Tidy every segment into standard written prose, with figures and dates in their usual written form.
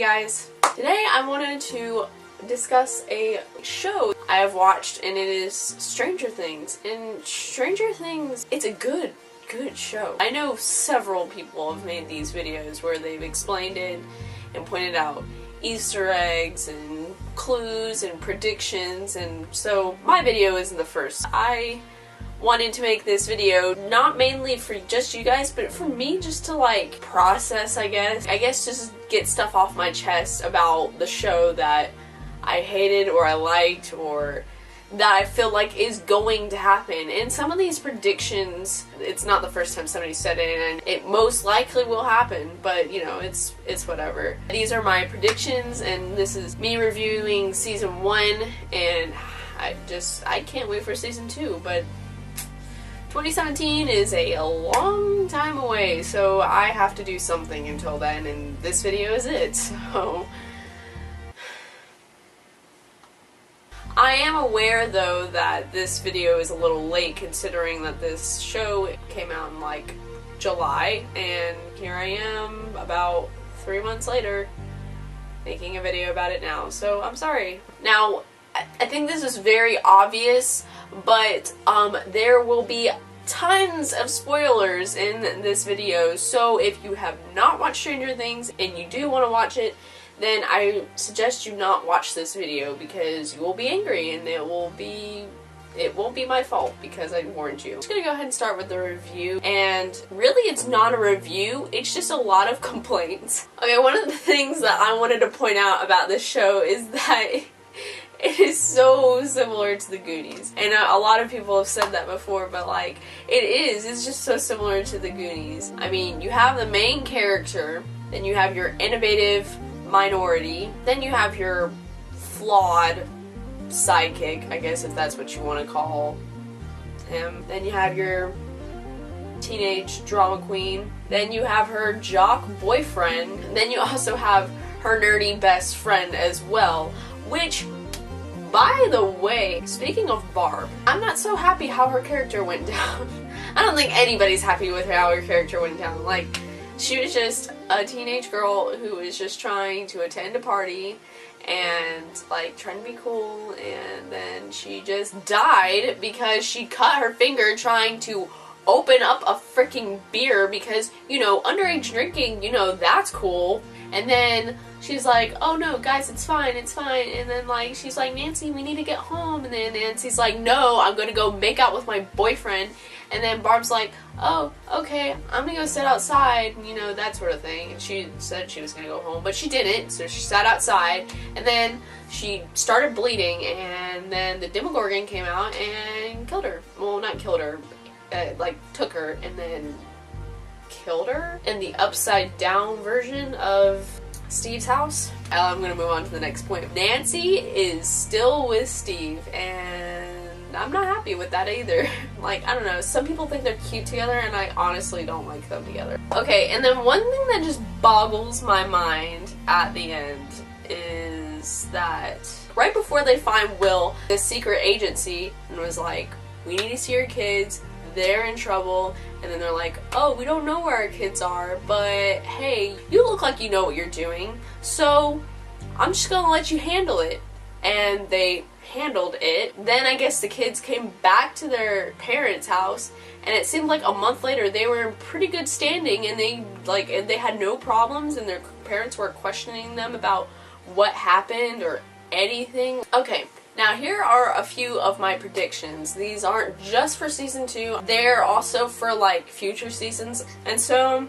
guys, today I wanted to discuss a show I have watched, and it is Stranger Things. And Stranger Things, it's a good show. I know several people have made these videos where they've explained it and pointed out Easter eggs and clues and predictions, and so my video isn't the first. I wanted to make this video not mainly for just you guys, but for me, just to like process, I guess just get stuff off my chest about the show that I hated or I liked or that I feel like is going to happen. And some of these predictions, it's not the first time somebody said it, and it most likely will happen, but you know, it's whatever. These are my predictions, and this is me reviewing season 1, and I can't wait for season 2, but 2017 is a long time away, so I have to do something until then, and this video is it, so... I am aware, though, that this video is a little late considering that this show came out in, like, July, and here I am about 3 months later making a video about it now, so I'm sorry. Now, I think this is very obvious, but there will be tons of spoilers in this video, so if you have not watched Stranger Things and you do want to watch it, then I suggest you not watch this video because you will be angry and it won't be my fault because I warned you. I'm just gonna go ahead and start with the review, and really it's not a review, it's just a lot of complaints. Okay, one of the things that I wanted to point out about this show is that it is so similar to the Goonies. And a lot of people have said that before, but like, it's just so similar to the Goonies. I mean, you have the main character, then you have your innovative minority, then you have your flawed sidekick, I guess if that's what you want to call him. Then you have your teenage drama queen. Then you have her jock boyfriend. And then you also have her nerdy best friend as well, which, by the way, speaking of Barb, I'm not so happy how her character went down. I don't think anybody's happy with how her character went down. Like, she was just a teenage girl who was just trying to attend a party and like trying to be cool, and then she just died because she cut her finger trying to open up a freaking beer because, you know, underage drinking, you know, that's cool. And then she's like, oh no, guys, it's fine. And then like, she's like, Nancy, we need to get home. And then Nancy's like, no, I'm gonna go make out with my boyfriend. And then Barb's like, oh, okay, I'm gonna go sit outside, you know, that sort of thing. And she said she was gonna go home, but she didn't, so she sat outside. And then she started bleeding, and then the Demogorgon came out and killed her. Well, not killed her, like took her and then killed her in the upside down version of Steve's house. I'm gonna move on to the next point. Nancy is still with Steve, and I'm not happy with that either. Like, I don't know, some people think they're cute together, and I honestly don't like them together. Okay, and then one thing that just boggles my mind at the end is that right before they find Will, the secret agency was like, we need to see your kids, they're in trouble. And then they're like, oh, we don't know where our kids are, but hey, you look like you know what you're doing, so I'm just gonna let you handle it. And they handled it. Then I guess the kids came back to their parents' house, and it seemed like a month later they were in pretty good standing, and they had no problems, and their parents weren't questioning them about what happened or anything. Okay. Now here are a few of my predictions. These aren't just for season 2, they're also for like future seasons. And so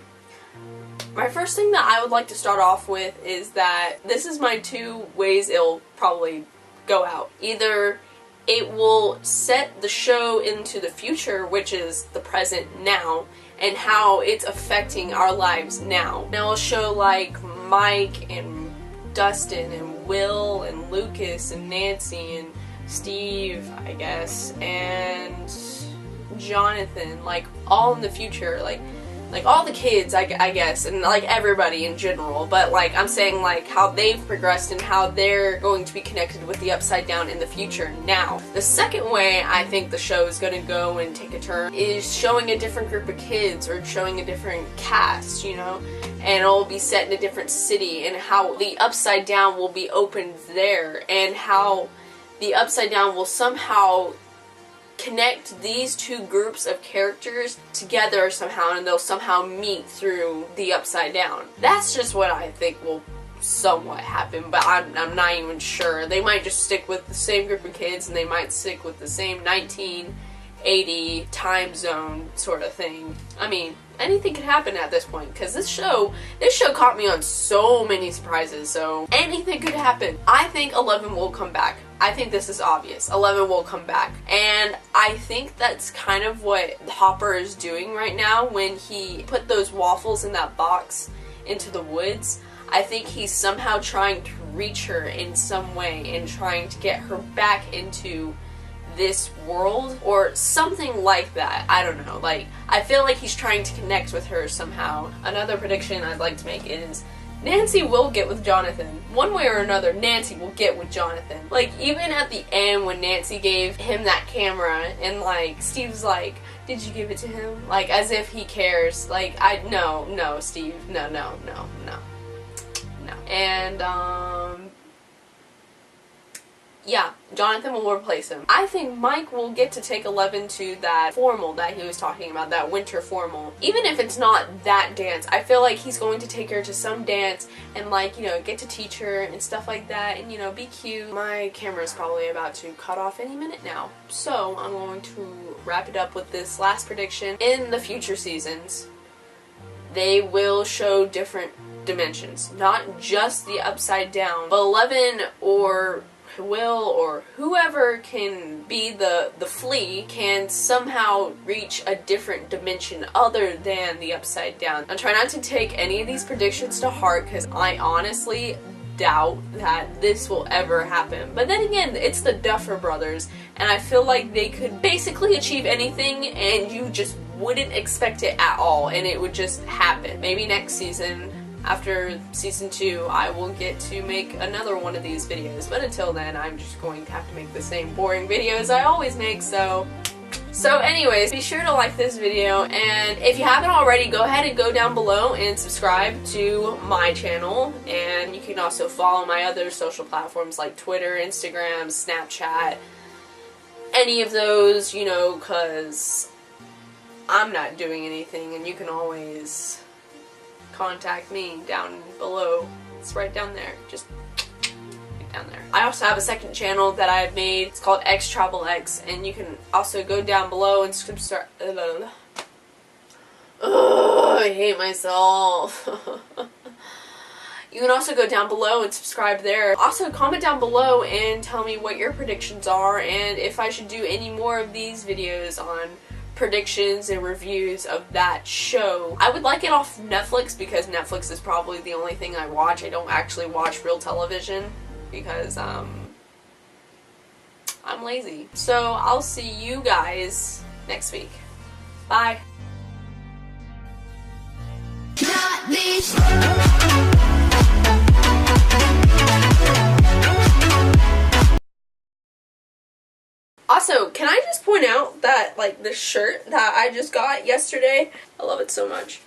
my first thing that I would like to start off with is that this is my 2 ways it'll probably go out. Either it will set the show into the future, which is the present now, and how it's affecting our lives now. Now it'll show like Mike and Dustin and Will and Lucas and Nancy and Steve, I guess, and Jonathan, like all in the future. Like like all the kids, I guess, and like everybody in general, but like I'm saying like how they've progressed and how they're going to be connected with the Upside Down in the future now. The second way I think the show is going to go and take a turn is showing a different group of kids or showing a different cast, you know, and it'll be set in a different city, and how the Upside Down will be opened there, and how the Upside Down will somehow connect these two groups of characters together somehow, and they'll somehow meet through the Upside Down. That's just what I think will somewhat happen, but I'm not even sure. They might just stick with the same group of kids, and they might stick with the same 1980 time zone sort of thing. I mean, anything could happen at this point, because this show caught me on so many surprises, so anything could happen. I think 11 will come back. I think this is obvious. 11 will come back. And I think that's kind of what Hopper is doing right now when he put those waffles in that box into the woods. I think he's somehow trying to reach her in some way and trying to get her back into this world or something like that. I don't know. Like, I feel like he's trying to connect with her somehow. Another prediction I'd like to make is Nancy will get with Jonathan. One way or another, Nancy will get with Jonathan. Like, even at the end when Nancy gave him that camera and, like, Steve's like, did you give it to him? Like, as if he cares. Like, no, Steve. No. And, yeah, Jonathan will replace him. I think Mike will get to take 11 to that formal that he was talking about, that winter formal. Even if it's not that dance, I feel like he's going to take her to some dance and, like, you know, get to teach her and stuff like that and, you know, be cute. My camera's probably about to cut off any minute now. So I'm going to wrap it up with this last prediction. In the future seasons, they will show different dimensions. Not just the Upside Down, but 11 or Will or whoever can be the flea can somehow reach a different dimension other than the Upside Down. Now try not to take any of these predictions to heart, because I honestly doubt that this will ever happen. But then again, it's the Duffer Brothers, and I feel like they could basically achieve anything and you just wouldn't expect it at all, and it would just happen. Maybe next season, after season 2, I will get to make another one of these videos, but until then I'm just going to have to make the same boring videos I always make. So anyways, be sure to like this video, and if you haven't already, go ahead and go down below and subscribe to my channel, and you can also follow my other social platforms like Twitter, Instagram, Snapchat, any of those, you know, because I'm not doing anything, and you can always contact me down below. It's right down there. Just right down there. I also have a second channel that I've made. It's called X Travel X, and you can also go down below and subscribe. I hate myself. You can also go down below and subscribe there. Also, comment down below and tell me what your predictions are, and if I should do any more of these videos on predictions and reviews of that show. I would like it off Netflix, because Netflix is probably the only thing I watch. I don't actually watch real television because I'm lazy. So I'll see you guys next week. Bye. Also, can I just point out that, like, the shirt that I just got yesterday, I love it so much.